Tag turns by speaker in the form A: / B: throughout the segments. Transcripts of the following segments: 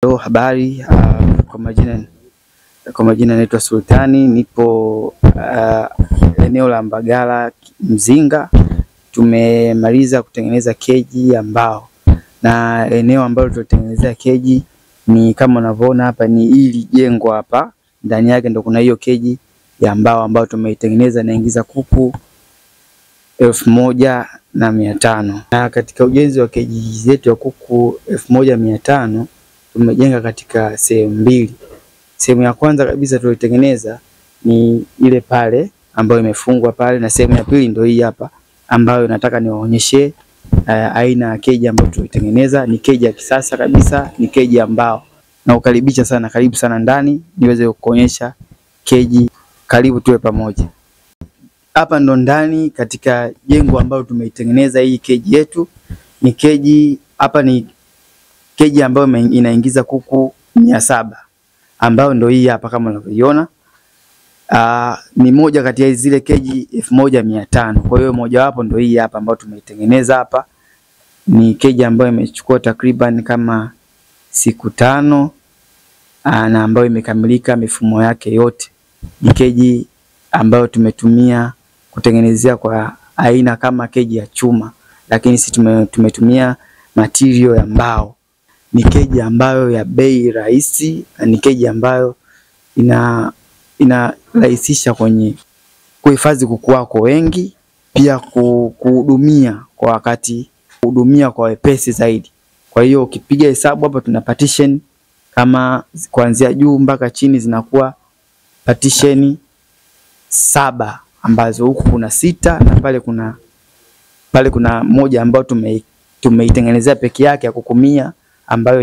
A: Habari, kwa majina naitwa Sultani, nipo eneo la Mbagala Mzinga. Tumemaliza kutengeneza keji ya mbao, na eneo ambalo tunatengenezea keji ni kama unavyoona hapa, ni hili jengo hapa. Ndani yake ndo kuna hiyo keji ya mbao ambayo tumeitengeneza, naingiza kuku 1500. Na katika ujenzi wa keji zetu ya kuku 1500 tumejenga katika sehemu mbili. Sehemu ya kwanza kabisa tulitengeneza ni ile pale ambayo imefungwa pale, na sehemu ya pili ndio hii hapa ambayo nataka niwaonyeshe aina ya keji ambayo tulitengeneza. Ni keji ya kisasa kabisa, ni keji ya mbao. Na ukaribisha sana, karibu sana ndani niweze kukuonyesha keji. Karibu tuwe pamoja. Hapa ndo ndani katika jengo ambalo tumeitengeneza hii keji yetu. Ni keji hapa, ni keji ambayo inaingiza kuku 700, ambayo ndio hii hapa kama unavyoiona. Ni moja kati ya zile keji 1500. Kwa hiyo moja wapo ndio hii hapa ambayo tumeitengeneza hapa. Ni keji ambayo imechukua takriban kama siku 5 na ambayo imekamilika mifumo yake yote. Ni keji ambayo tumetumia kutengenezea kwa aina kama keji ya chuma, lakini sisi tumetumia material ya mbao. Ni keji ambayo ya bei rahisi, ni keji ambayo inarahisisha kwenye kuhifadhi kuku wako wengi, pia kuhudumia kwa wakati, kuhudumia kwa wepesi zaidi. Kwa hiyo ukipiga hesabu hapa, tuna partition kama kuanzia juu mpaka chini zinakuwa partition 7, ambazo huku kuna 6 na pale kuna moja ambayo tumeitengenezea peke yake ya kuku 100, ambayo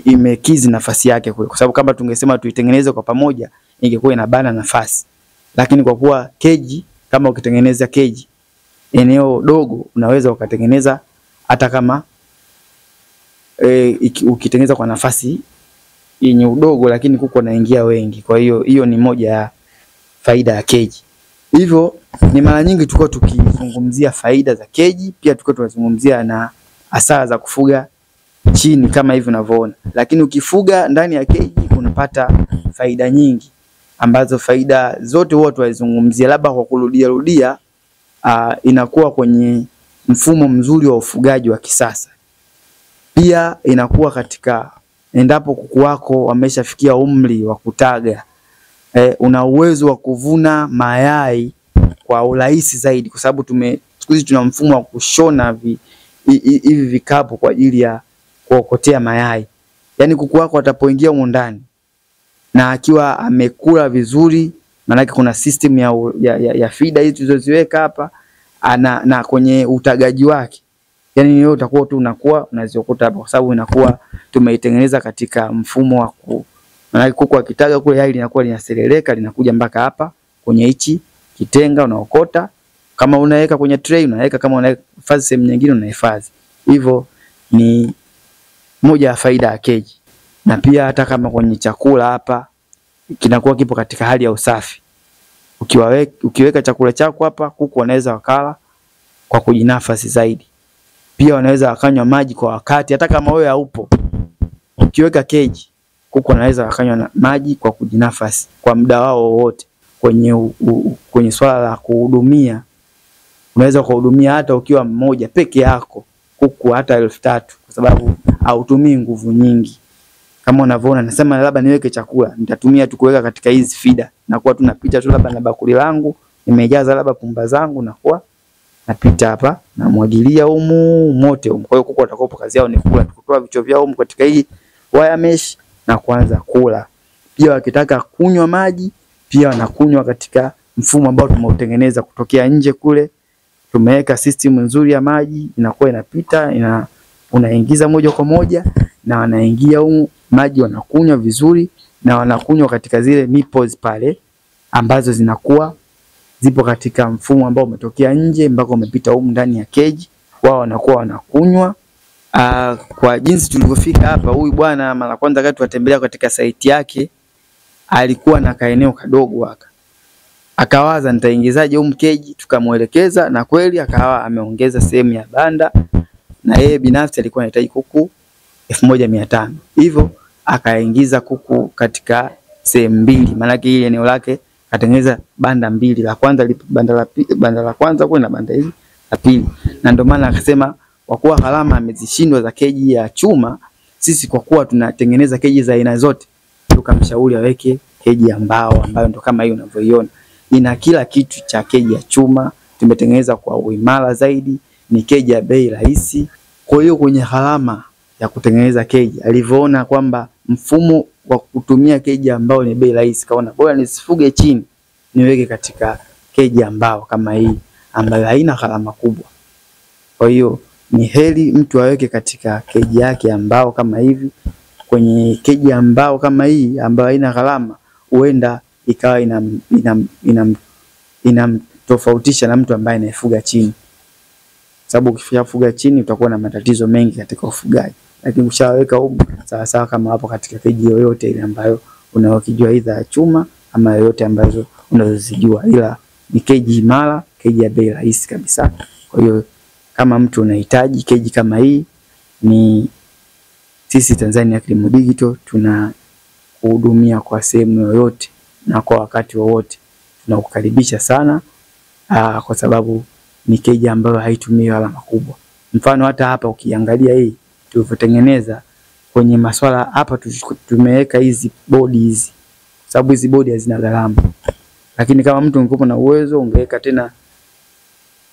A: imekizi nafasi yake kule, kwa sababu kama tungesema tuitengeneze kwa pamoja ingekuwa inabana nafasi. Lakini kwa kuwa keji, kama ukitengeneza keji eneo dogo, unaweza ukatengeneza hata kama ukitengeneza kwa nafasi yenye udogo, lakini kuku wanaingia wengi. Kwa hiyo ni moja ya faida ya keji. Hivyo ni mara nyingi tulikuwa tukizungumzia faida za keji, pia tulikuwa tunazungumzia na hasara za kufuga chini kama hivi unavyoona. Lakini ukifuga ndani ya keji unapata faida nyingi, ambazo faida zote huwa tunazungumzia labda kwa kurudia inakuwa kwenye mfumo mzuri wa ufugaji wa kisasa. Pia inakuwa katika endapo kuku wako wameshafikia umri wa kutaga, una uwezo wa kuvuna mayai kwa urahisi zaidi, kwa sababu siku hizi tuna mfumo wa kushona hivi vikapu kwa ajili ya kuokotea mayai. Yaani kuku wako atapoingia huko ndani na akiwa amekula vizuri, maana kuna system ya feeder hizi tulizoziweka hapa, na kwenye utagaji wake, yani wewe utakuwa tu unakuwa unaziokota hapa, kwa sababu inakuwa tumeitengeneza katika mfumo wa maana kuku akitaga kule yai linakuwa linaseleleka linakuja mpaka hapa kwenye hichi kitenga, unaokota. Kama unaweka kwenye tray unaweka, kama unahifadhi sehemu nyingine unahifadhi. Hivyo ni moja ya faida ya keji. Na pia hata kama kwenye chakula hapa kinakuwa kipo katika hali ya usafi. Ukiweka chakula chako hapa, kuku wanaweza wakala kwa kujinafasi zaidi. Pia wanaweza wakanywa maji kwa wakati, hata kama wewe haupo. Ukiweka keji, kuku wanaweza wakanywa maji kwa kujinafasi kwa muda wao wote. Kwenye swala la kuhudumia, unaweza kuhudumia hata ukiwa mmoja peke yako kuku hata 3000, kwa sababu hautumii nguvu nyingi. Kama unavyoona nasema labda niweke chakula, nitatumia tu kuweka katika hizi feeder, na kwa tunapita tu labda na bakuli langu nimejaza labda pumba zangu, na kwa napita hapa na mwagilia humu mote humu. Kwa hiyo kuku watakopo kazi yao ni kula, kutoa vichwa vyao humu katika hii wire mesh na kuanza kula. Pia wakitaka kunywa maji pia wanakunywa katika mfumo ambao tumeutengeneza kutokea nje kule. Tumeweka system nzuri ya maji, inakuwa inapita, unaingiza moja kwa moja na wanaingia humu, maji wanakunywa vizuri, na wanakunywa katika zile nipples pale ambazo zinakuwa zipo katika mfumo ambao umetokea nje mpaka umepita humu ndani ya keji. Wao wanakuwa wanakunywa. Kwa jinsi tulivyofika hapa, huyu bwana mara kwanza wakati watembelea katika site yake alikuwa na kaeneo kadogo akawaza nitaingizaje humu keji, tukamuelekeza na kweli akawa ameongeza sehemu ya banda na yeye binafsi alikuwa anahitaji kuku 1500. Hivyo akaingiza kuku katika sehemu mbili, maana yake ile eneo lake katengeneza banda mbili, la kwanza banda la kwanza kuna banda hili la pili. Na ndio maana akasema kwa kuwa gharama amezishindwa za keji ya chuma, sisi kwa kuwa tunatengeneza keji za aina zote, tukamshauri aweke keji ya mbao ambayo ndo kama hiyo unavyoiona. Ina kila kitu cha keji ya chuma, tumetengeneza kwa uimara zaidi, ni keji ya bei rahisi. Kwa hiyo kwenye gharama ya kutengeneza keji, alivyoona kwamba mfumo wa kutumia keji ambao ni bei rahisi, kaona bora nisifuge chini, niweke katika keji ambao kama hii ambayo haina gharama kubwa. Kwa hiyo ni heri mtu aweke katika keji yake ambao kama hivi. Kwenye keji ambao kama hii ambayo haina gharama, huenda ikawa inamtofautisha na mtu ambaye anayefuga chini. Sababu ukifuga chini utakuwa na matatizo mengi katika ufugaji. Lakini ukishaweka huko sawa sawa kama hapo katika keji yoyote ile ambayo unayokijua, aidha ya chuma ama yoyote ambazo unazozijua, ila ni keji imara, keji ya bei rahisi kabisa. Kwa hiyo kama mtu unahitaji keji kama hii, ni sisi Tanzania Kilimo Digital tunakuhudumia kwa sehemu yoyote na kwa wakati wowote. Tunakukaribisha sana kwa sababu ni keji ambayo haitumii gharama kubwa. Mfano hata hapa ukiangalia hii tulivyotengeneza kwenye maswala hapa, tumeweka hizi bodi hizi, sababu hizi bodi hazina gharama. Lakini kama mtu ungekuwa na uwezo ungeweka tena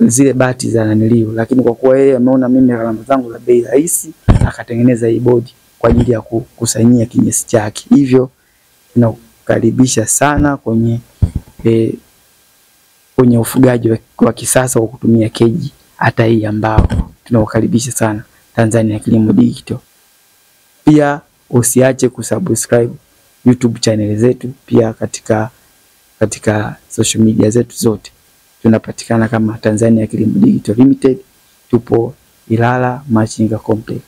A: zile bati za naniliu, lakini kwa kuwa yeye ameona mimi gharama zangu za bei rahisi, akatengeneza hii bodi kwa ajili ya kukusanyia kinyesi chake. Hivyo tunakukaribisha sana kwenye ufugaji wa kisasa wa kutumia keji hata hii ambao tunakukaribisha sana Tanzania Kilimo Digital. Pia usiache kusubscribe YouTube channel zetu, pia katika social media zetu zote. Tunapatikana kama Tanzania Kilimo Digital Limited, tupo Ilala Machinga Complex.